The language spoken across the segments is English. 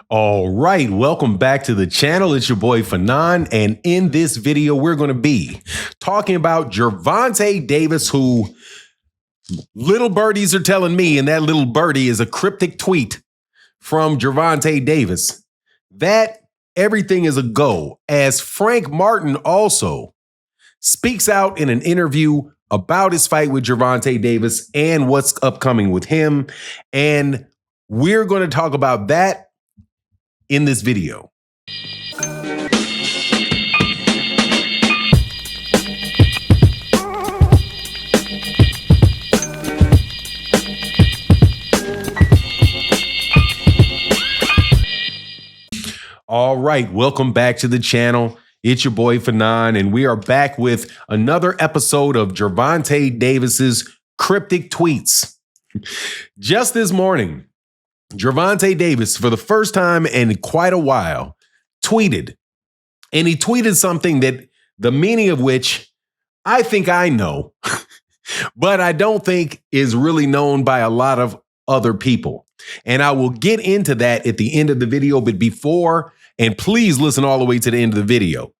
All right, welcome back to the channel. It's your boy Fanon, and in this video, we're going to be talking about Gervonta Davis, who little birdies are telling me, and that little birdie is a cryptic tweet from Gervonta Davis, that everything is a go, as Frank Martin also speaks out in an interview about his fight with Gervonta Davis and what's upcoming with him. And we're going to talk about that in this video. All right, welcome back to the channel. It's your boy Fanon, and we are back with another episode of Gervonta Davis's cryptic tweets. Just this morning, Gervonta Davis, for the first time in quite a while, tweeted. And he tweeted something that the meaning of which I think I know, but I don't think is really known by a lot of other people. And I will get into that at the end of the video, but before, and please listen all the way to the end of the video.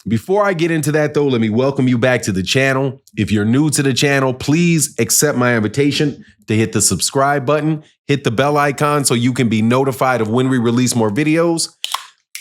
Before I get into that, though, let me welcome you back to the channel. If you're new to the channel, please accept my invitation to hit the subscribe button, hit the bell icon so you can be notified of when we release more videos.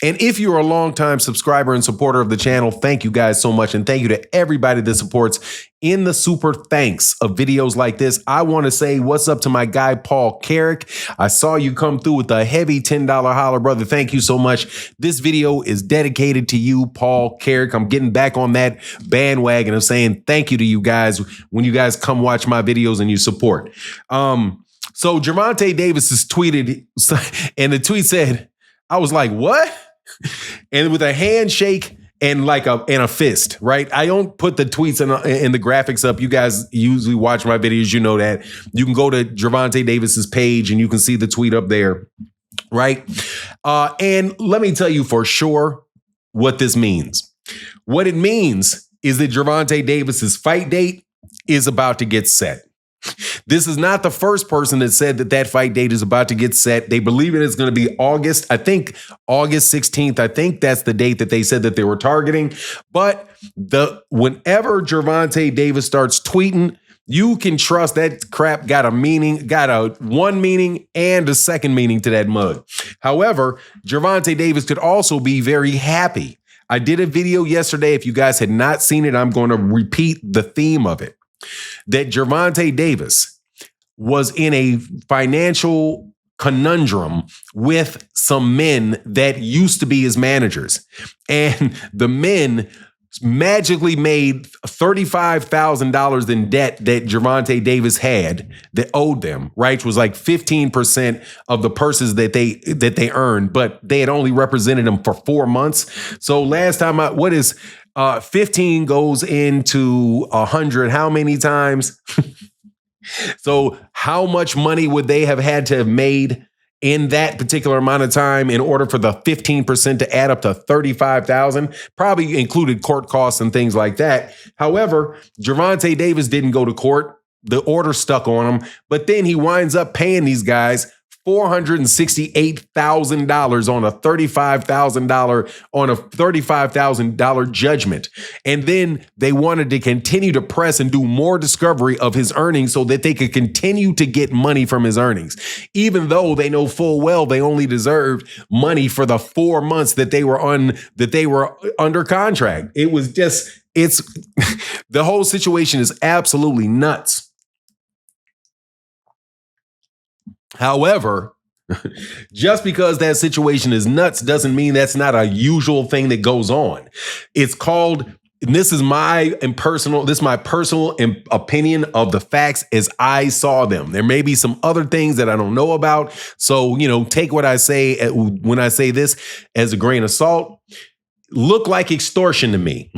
And if you're a longtime subscriber and supporter of the channel, thank you guys so much. And thank you to everybody that supports in the super thanks of videos like this. I want to say what's up to my guy, Paul Carrick. I saw you come through with a heavy $10 holler, brother. Thank you so much. This video is dedicated to you, Paul Carrick. I'm getting back on that bandwagon of saying thank you to you guys when you guys come watch my videos and you support. So Gervonta Davis has tweeted, and the tweet said, I was like, what? And with a handshake and like a fist, right? I don't put the tweets in the graphics up. You guys usually watch my videos. You know that. You can go to Gervonta Davis's page and you can see the tweet up there, right? And let me tell you for sure what this means. What it means is that Gervonta Davis's fight date is about to get set. This is not the first person that said that fight date is about to get set. They believe it is going to be August. I think August 16th. I think that's the date that they said that they were targeting. But whenever Gervonta Davis starts tweeting, you can trust that crap got a meaning, one meaning and a second meaning to that mug. However, Gervonta Davis could also be very happy. I did a video yesterday. If you guys had not seen it, I'm going to repeat the theme of it. That Gervonta Davis was in a financial conundrum with some men that used to be his managers. And the men magically made $35,000 in debt that Gervonta Davis had that owed them, right? Which was like 15% of the purses that they earned, but they had only represented them for 4 months. So last time 15 goes into 100. How many times? So how much money would they have had to have made in that particular amount of time in order for the 15% to add up to 35,000? Probably included court costs and things like that. However, Gervonta Davis didn't go to court. The order stuck on him, but then he winds up paying these guys $468,000 on a $35,000 judgment. And then they wanted to continue to press and do more discovery of his earnings so that they could continue to get money from his earnings, even though they know full well they only deserved money for the 4 months that they were under contract. It was just, the whole situation is absolutely nuts. However, just because that situation is nuts doesn't mean that's not a usual thing that goes on. It's called, and this is my personal opinion of the facts as I saw them. There may be some other things that I don't know about. So, take what I say when I say this as a grain of salt. Look like extortion to me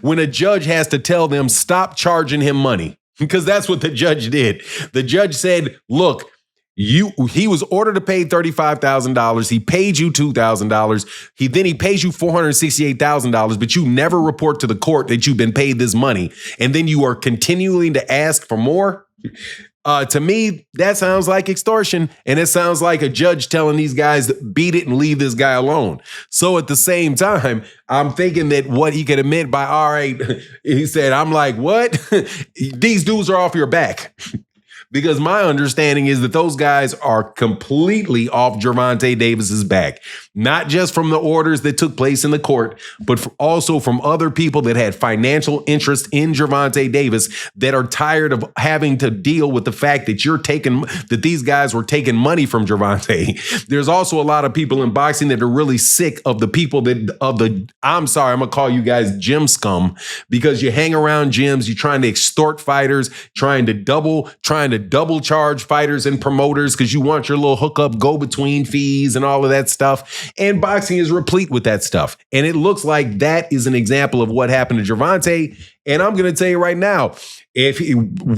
when a judge has to tell them stop charging him money, because that's what the judge did. The judge said, look, he was ordered to pay $35,000. He paid you $2,000. He pays you $468,000, but you never report to the court that you've been paid this money. And then you are continuing to ask for more. To me, that sounds like extortion, and it sounds like a judge telling these guys to beat it and leave this guy alone. So at the same time, I'm thinking that what he could have meant by, all right, he said, I'm like, what? These dudes are off your back. Because my understanding is that those guys are completely off Gervonta Davis's back, not just from the orders that took place in the court, but also from other people that had financial interest in Gervonta Davis that are tired of having to deal with the fact that these guys were taking money from Gervonta. There's also a lot of people in boxing that are really sick of the people I'm sorry, I'm gonna call you guys gym scum, because you hang around gyms, you're trying to extort fighters, trying to double charge fighters and promoters because you want your little hookup go-between fees and all of that stuff. And boxing is replete with that stuff. And it looks like that is an example of what happened to Gervonta. And I'm going to tell you right now,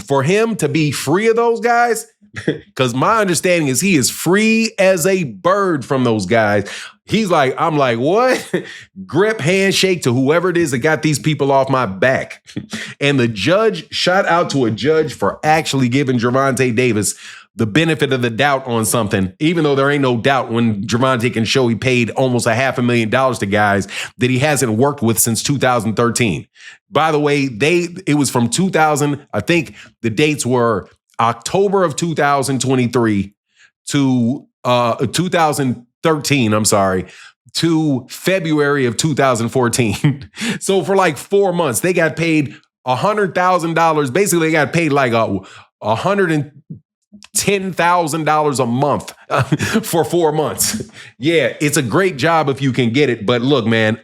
for him to be free of those guys, because my understanding is he is free as a bird from those guys. I'm like, what? Grip handshake to whoever it is that got these people off my back. And the judge, shout out to a judge for actually giving Gervonta Davis the benefit of the doubt on something, even though there ain't no doubt when Gervonta can show he paid almost $500,000 to guys that he hasn't worked with since 2013. By the way, it was from 2000. I think the dates were October of 2023 to 2013, I'm sorry, to February of 2014. So for like 4 months, they got paid $100,000. Basically, they got paid like $110,000 a month for 4 months. Yeah, it's a great job if you can get it. But look, man,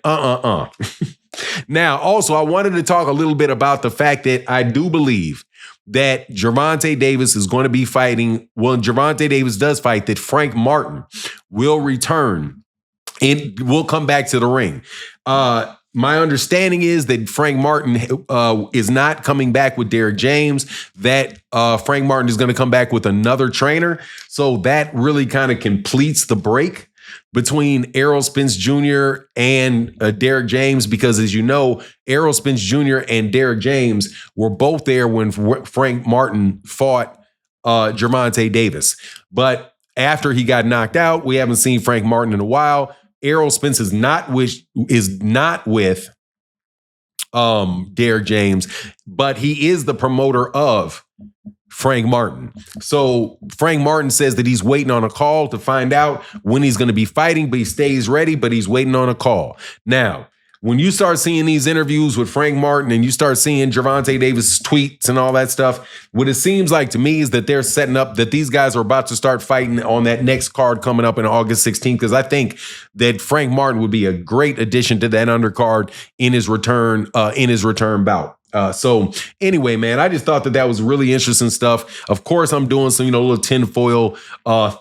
Now, also, I wanted to talk a little bit about the fact that I do believe that Gervonta Davis is going to be fighting. Well, Gervonta Davis does fight, that Frank Martin will return and will come back to the ring. My understanding is that Frank Martin is not coming back with Derek James, that Frank Martin is going to come back with another trainer. So that really kind of completes the break between Errol Spence Jr. and Derek James, because as you know, Errol Spence Jr. and Derek James were both there when Frank Martin fought Gervonta Davis. But after he got knocked out, we haven't seen Frank Martin in a while. Errol Spence is not with Derek James, but he is the promoter of Frank Martin. So Frank Martin says that he's waiting on a call to find out when he's going to be fighting, but he stays ready, but he's waiting on a call. Now, when you start seeing these interviews with Frank Martin and you start seeing Gervonta Davis' tweets and all that stuff, what it seems like to me is that they're setting up that these guys are about to start fighting on that next card coming up in August 16th, because I think that Frank Martin would be a great addition to that undercard in his return bout. So anyway, man, I just thought that was really interesting stuff. Of course, I'm doing some, little tinfoil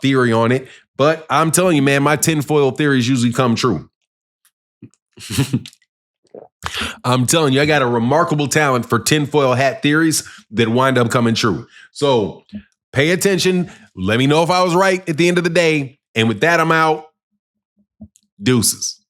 theory on it, but I'm telling you, man, my tinfoil theories usually come true. I'm telling you, I got a remarkable talent for tinfoil hat theories that wind up coming true. So pay attention. Let me know if I was right at the end of the day. And with that, I'm out. Deuces.